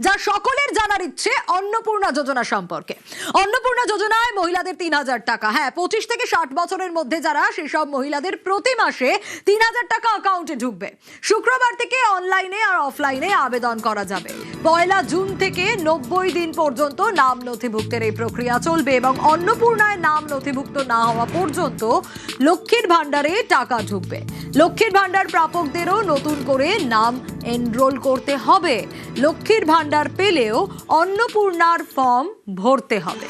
যা সকলের জানার ইচ্ছে অন্নপূর্ণা যোজনা সম্পর্কে। অন্নপূর্ণা যোজনায় মহিলাদের ৩,০০০ টাকা, হ্যাঁ ২৫ থেকে ৬০ বছরের মধ্যে যারা, সেসব মহিলাদের প্রতি মাসে ৩,০০০ টাকা অ্যাকাউন্টে ঢুকবে। শুক্রবার থেকে অনলাইনে আর অফলাইনে আবেদন করা যাবে। ১ জুন থেকে ৯০ দিন পর্যন্ত নাম নথিভুক্তের এই প্রক্রিয়া চলবে এবং অন্নপূর্ণায় নাম নথিভুক্ত না হওয়া পর্যন্ত লক্ষ্মীর ভান্ডারে টাকা ঢুকবে। লক্ষ্মীর ভান্ডার প্রাপকদেরও নতুন করে নাম এনরোল করতে হবে। লক্ষ্মীর ভান্ডার পেলেও অন্নপূর্ণার ফর্ম ভরতে হবে।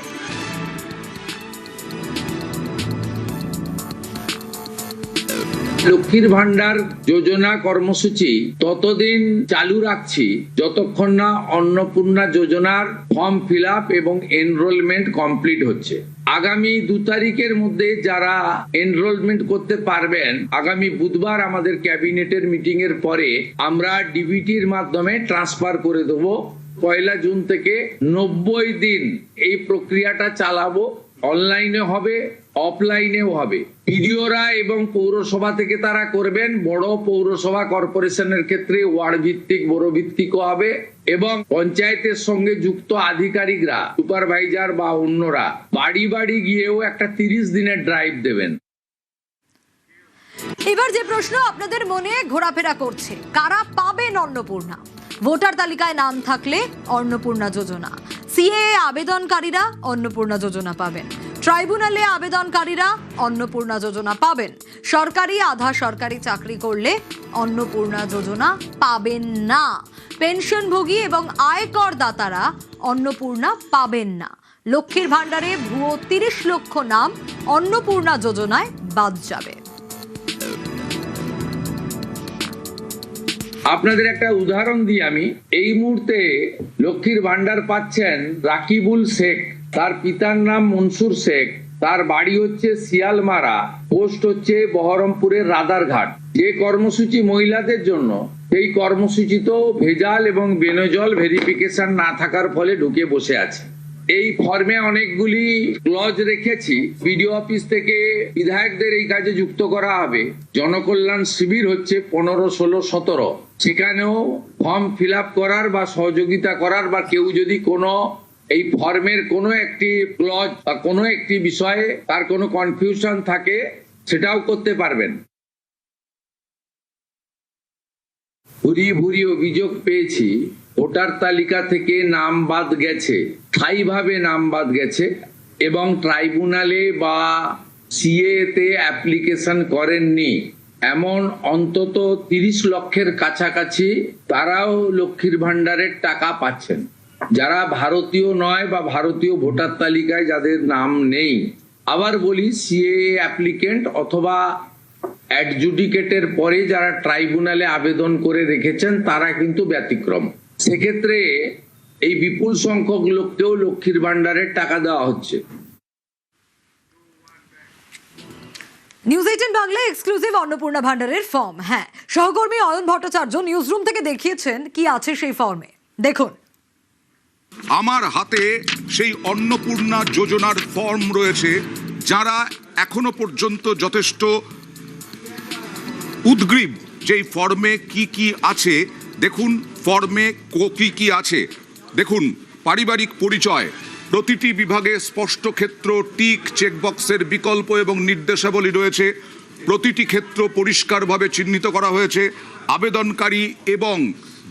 লক্ষ্মীর ভান্ডার যোজনা কর্মসূচি ততদিন চালু রাখছি যতক্ষণ না অন্নপূর্ণা যোজনার ফর্ম ফিল আপ এবং এনরোলমেন্ট কমপ্লিট হচ্ছে। আগামী ২ তারিখের মধ্যে যারা এনরোলমেন্ট করতে পারবেন, আগামী বুধবার আমাদের ক্যাবিনেটের মিটিং এর পরে আমরা ডিবিটির মাধ্যমে ট্রান্সফার করে দেবো। ১ জুন থেকে ৯০ দিন এই প্রক্রিয়াটা চালাবো। অনলাইনে হবে, অফলাইনেও হবে। পিডিওরা এবং পৌরসভা থেকে তারা করবেন। বড় পৌরসভা কর্পোরেশনের ক্ষেত্রে ওয়ার্ড ভিত্তিক, বড় ভিত্তিকও হবে এবং পঞ্চায়েতের সঙ্গে যুক্ত আধিকারিকরা, সুপারভাইজার বা অন্যরা বাড়ি বাড়ি গিয়েও একটা ৩০ দিনের ড্রাইভ দেবেন। এবার যে প্রশ্ন আপনাদের মনে ঘোরাফেরা করছে, কারা পাবেন অন্নপূর্ণা? ভোটার তালিকায় নাম থাকলে অন্নপূর্ণা যোজনা, সিএএ আবেদনকারীরা অন্নপূর্ণা যোজনা পাবেন, ট্রাইব্যুনালে আবেদনকারীরা অন্নপূর্ণা যোজনা পাবেন, সরকারি আধা সরকারি চাকরি করলে অন্নপূর্ণা যোজনা পাবেন না, পেনশনভোগী এবং আয়কর দাতারা অন্নপূর্ণা পাবেন না। লক্ষ্মীর ভান্ডারে ভুয়ো ৩০ লক্ষ নাম অন্নপূর্ণা যোজনায় বাদ যাবে। আপনাদের একটা উদাহরণ দিই আমি। এই মুহূর্তে লক্ষ্মীর ভান্ডার পাচ্ছেন রাকিবুল শেখ, তার পিতার নাম মনসুর শেখ, তার বাড়ি হচ্ছে শিয়ালমারা, পোস্ট হচ্ছে বহরমপুরের রাদারঘাট। যে কর্মসূচি মহিলাদের জন্য, সেই কর্মসূচি তো ভেজাল এবং বেনজল ভেরিফিকেশন না থাকার ফলে ঢুকে বসে আছে। এই ফর্মে অনেকগুলি ক্লজ রেখেছি। বিডিও অফিস থেকে বিধায়কদের এই কাজে যুক্ত করা হবে। জনকল্যাণ শিবির হচ্ছে ১৫, ১৬, ১৭, সেখানেও ফর্ম ফিল আপ করার বা সহযোগিতা করার, বা কেউ যদি কোনো এই ফর্মের কোনো একটি ক্লজ বা কোনো একটি বিষয়ে তার কোনো কনফিউশন থাকে, সেটাও করতে পারবেন। ভুরি অভিযোগ পেয়েছি ভোটার তালিকা থেকে নাম বাদ গেছে, স্থায়ীভাবে নাম বাদ গেছে এবং ট্রাইব্যুনালে বা সিএতে অ্যাপ্লিকেশন করেননি এমন অন্তত ৩০ লক্ষের কাছাকাছি তারাও লক্ষ্মীর ভান্ডারের টাকা পাচ্ছেন। যারা ভারতীয় নয় বা ভারতীয় ভোটার তালিকায় যাদের নাম নেই, আবার বলি সিএএ অ্যাপ্লিকেন্ট অথবা অ্যাডজুডিকেটের পরে যারা ট্রাইব্যুনালে আবেদন করে রেখেছেন, তারা কিন্তু ব্যতিক্রম। সেক্ষেত্রে এই বিপুল সংখ্যক লোককেও লক্ষ্মীর ভান্ডারের টাকা দেওয়া হচ্ছে। নিউজ 18 বাংলা এক্সক্লুসিভ অন্নপূর্ণা ভান্ডারের ফর্ম। হ্যাঁ, সহকর্মী অয়ন ভট্টাচার্য নিউজ রুম থেকে দেখিয়েছেন কি আছে সেই ফর্মে। দেখুন, আমার হাতে সেই অন্নপূর্ণা যোজনার ফর্ম রয়েছে। যারা এখনো পর্যন্ত যথেষ্ট উদ্গ্রীব যেই ফর্মে কি কি আছে, দেখুন ফর্মে কি কি আছে। দেখুন, পারিবারিক পরিচয়, প্রতিটি বিভাগে স্পষ্ট ক্ষেত্র, টিক, চেকবক্সের বিকল্প এবং নির্দেশাবলী রয়েছে। প্রতিটি ক্ষেত্র পরিষ্কারভাবে চিহ্নিত করা হয়েছে। আবেদনকারী এবং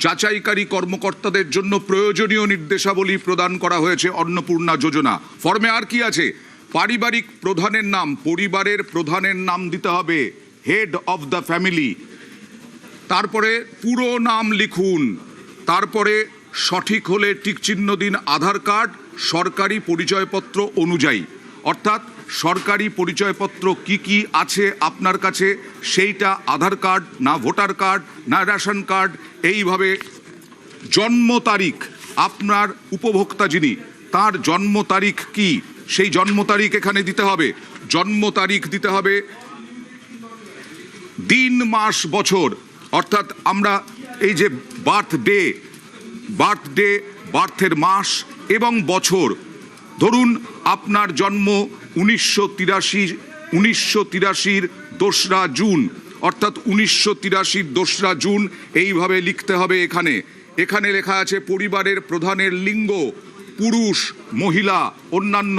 যাচাইকারী কর্মকর্তাদের জন্য প্রয়োজনীয় নির্দেশাবলী প্রদান করা হয়েছে অন্নপূর্ণা যোজনা। ফর্মে আর কি আছে? পারিবারিক প্রধানের নাম, পরিবারের প্রধানের নাম দিতে হবে, হেড অফ দ্য ফ্যামিলি। তারপরে পুরো নাম লিখুন। তারপরে সঠিক হলে টিক চিহ্ন দিন আধার কার্ড সরকারি পরিচয়পত্র অনুযায়ী। অর্থাৎ সরকারি পরিচয়পত্র কি কি আছে আপনার কাছে, সেইটা আধার কার্ড না ভোটার কার্ড না রেশন কার্ড, এইভাবে জন্ম তারিখ, আপনার উপভোক্তা যিনি তার জন্ম তারিখ কি, সেই জন্ম তারিখ এখানে দিতে হবে। জন্ম তারিখ দিতে হবে, দিন মাস বছর, অর্থাৎ আমরা এই যে বার্থডে, বার্থের মাস এবং বছর। ধরুন আপনার জন্ম 1983-র 2রা জুন, অর্থাৎ 1983-র 2রা জুন এইভাবে লিখতে হবে এখানে। এখানে লেখা আছে পরিবারের প্রধানের লিঙ্গ, পুরুষ, মহিলা, অন্যান্য।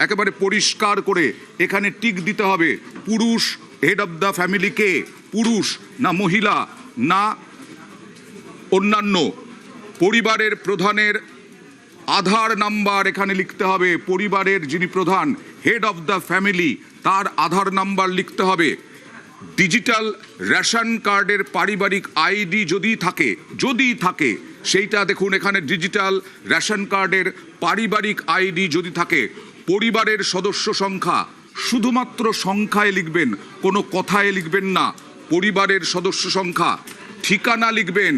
একেবারে পরিষ্কার করে এখানে টিক দিতে হবে। পুরুষ, হেড অফ দ্য ফ্যামিলি কে, পুরুষ না মহিলা না অন্যান্য। পরিবারের প্রধানের আধার নাম্বার এখানে লিখতে হবে। পরিবারের যিনি প্রধান, হেড অফ দ্য ফ্যামিলি, তার আধার নাম্বার লিখতে হবে। ডিজিটাল রেশন কার্ডের পারিবারিক আইডি যদি থাকে সেইটা দেখুন এখানে ডিজিটাল রেশন কার্ডের পারিবারিক আইডি যদি থাকে। পরিবারের সদস্য সংখ্যা শুধুমাত্র সংখ্যায় লিখবেন, কোনো কথায় লিখবেন না। পরিবারের সদস্য সংখ্যা। ঠিকানা লিখবেন,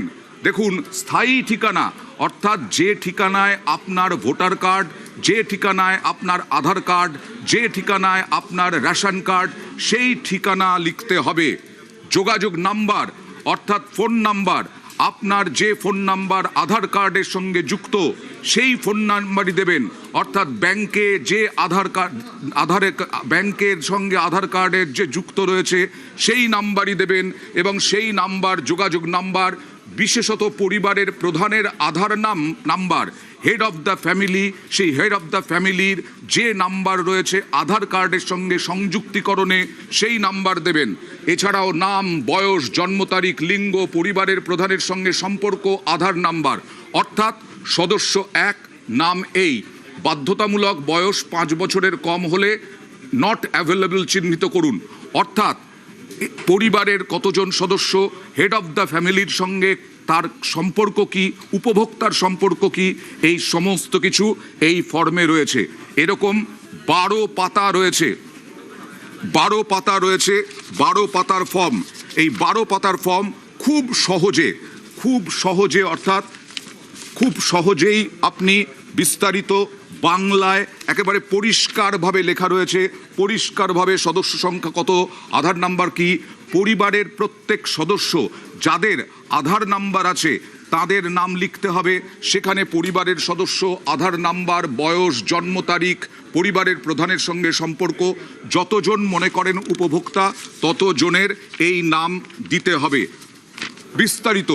দেখুন স্থায়ী ঠিকানা, অর্থাৎ যে ঠিকানায় আপনার ভোটার কার্ড, যে ঠিকানায় আপনার আধার কার্ড, যে ঠিকানায় আপনার রেশন কার্ড, সেই ঠিকানা লিখতে হবে। যোগাযোগ নাম্বার অর্থাৎ ফোন নাম্বার, আপনার যে ফোন নাম্বার আধার কার্ডের সঙ্গে যুক্ত সেই ফোন নাম্বারই দেবেন। অর্থাৎ ব্যাংকে যে ব্যাংকের সঙ্গে আধার কার্ডের যে যুক্ত রয়েছে সেই নাম্বারই দেবেন এবং সেই নাম্বার যোগাযোগ নাম্বার। বিশেষত পরিবারের প্রধানের Aadhaar number, head of the family, সেই হেড অফ দ্য ফ্যামিলির যে নাম্বার রয়েছে আধার কার্ডের সঙ্গে সংযুক্তিকরণে সেই নাম্বার দেবেন। এছাড়াও নাম, বয়স, জন্ম তারিখ, লিঙ্গ, পরিবারের প্রধানের সঙ্গে সম্পর্ক, আধার নাম্বার। অর্থাৎ সদস্য 1 নাম এই। বাধ্যতামূলক বয়স 5 বছরের কম হলে নট অ্যাভেলেবল চিহ্নিত করুন। অর্থাৎ পরিবারের কতজন সদস্য, হেড অফ দ্য ফ্যামিলির সঙ্গে তার সম্পর্ক কি, উপভোক্তার সম্পর্ক কি, এই সমস্ত কিছু এই ফর্মে রয়েছে। এরকম 12 পাতা রয়েছে, 12 পাতার ফর্ম। এই 12 পাতার ফর্ম খুব সহজে অর্থাৎ খুব সহজেই আপনি বিস্তারিত বাংলায় একেবারে পরিষ্কারভাবে লেখা রয়েছে। পরিষ্কারভাবে সদস্য সংখ্যা কত, আধার নাম্বার কি, পরিবারের প্রত্যেক সদস্য যাদের আধার নাম্বার আছে তাদের নাম লিখতে হবে। সেখানে পরিবারের সদস্য, আধার নাম্বার, বয়স, জন্ম তারিখ, পরিবারের প্রধানের সঙ্গে সম্পর্ক, যতজন মনে করেন উপভোক্তা ততজনের এই নাম দিতে হবে। বিস্তারিত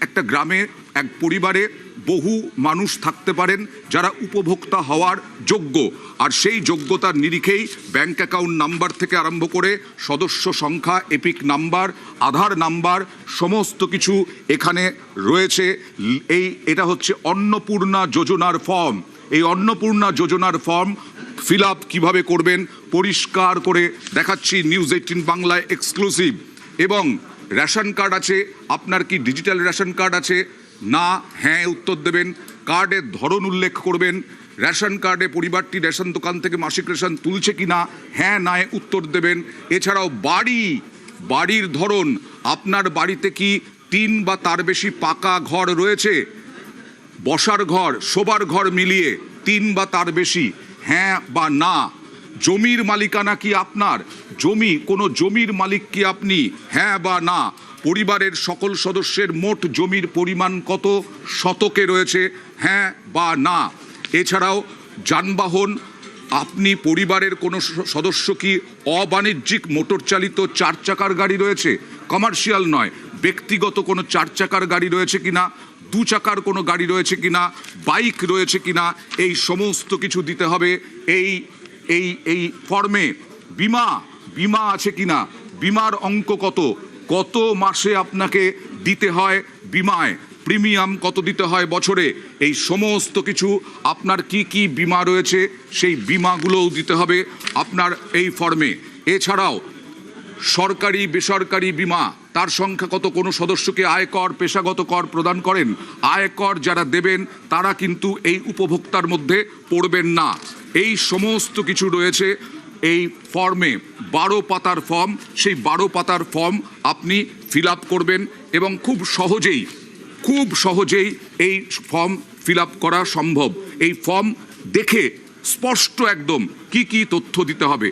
একটা গ্রামে এক পরিবারে বহু মানুষ থাকতে পারেন যারা উপভোক্তা হওয়ার যোগ্য, আর সেই যোগ্যতার নিরিখেই ব্যাংক অ্যাকাউন্ট নাম্বার থেকে আরম্ভ করে সদস্য সংখ্যা, এপিক নাম্বার, আধার নাম্বার সমস্ত কিছু এখানে রয়েছে। এটা হচ্ছে অন্নপূর্ণা যোজনার ফর্ম। এই অন্নপূর্ণা যোজনার ফর্ম ফিল আপ কীভাবে করবেন পরিষ্কার করে দেখাচ্ছি নিউজ 18 বাংলায় এক্সক্লুসিভ। এবং রেশন কার্ড আছে আপনার, কি ডিজিটাল রেশন কার্ড আছে না, হ্যাঁ উত্তর দেবেন। কার্ডের ধরন উল্লেখ করবেন। রেশন কার্ডে পরিবারটি রেশন দোকান থেকে মাসিক রেশন তুলছে কিনা, হ্যাঁ নয় উত্তর দেবেন। এছাড়াও বাড়ির ধরন, আপনার বাড়িতে কি 3 বা তার বেশি পাকা ঘর রয়েছে, বসার ঘর, শোবার ঘর মিলিয়ে 3 বা তার বেশি, হ্যাঁ বা না। জমির মালিকানা কি আপনার, কোনো জমির মালিক কি আপনি, হ্যাঁ বা না। পরিবারের সকল সদস্যের মোট জমির পরিমাণ কত শতকে রয়েছে, হ্যাঁ বা না। এছাড়াও যানবাহন, আপনি পরিবারের কোনো সদস্য কি অবাণিজ্যিক মোটর চালিত 4 চাকার গাড়ি রয়েছে, কমার্শিয়াল নয়, ব্যক্তিগত কোনো 4 চাকার গাড়ি রয়েছে কিনা, 2 চাকার কোনো গাড়ি রয়েছে কিনা, বাইক রয়েছে কিনা, এই সমস্ত কিছু দিতে হবে এই ফর্মে। বিমা আছে কিনা, বিমার অঙ্ক কত মাসে আপনাকে দিতে হয় বিমায়, প্রিমিয়াম কত দিতে হয় বছরে, এই সমস্ত কিছু আপনার কি বিমা রয়েছে সেই বিমাগুলোও দিতে হবে আপনার এই ফর্মে। এছাড়াও সরকারি বেসরকারি বিমা, তার সংখ্যা কত, কোনো সদস্যকে আয়কর, পেশাগত কর প্রদান করেন, আয়কর যারা দেবেন তারা কিন্তু এই উপভোক্তার মধ্যে পড়বেন না। এই সমস্ত কিছু রয়েছে এই ফর্মে। 12 পাতার ফর্ম, সেই 12 পাতার ফর্ম আপনি ফিল আপ করবেন এবং খুব সহজেই এই ফর্ম ফিল আপ করা সম্ভব। এই ফর্ম দেখে স্পষ্ট একদম কি তথ্য দিতে হবে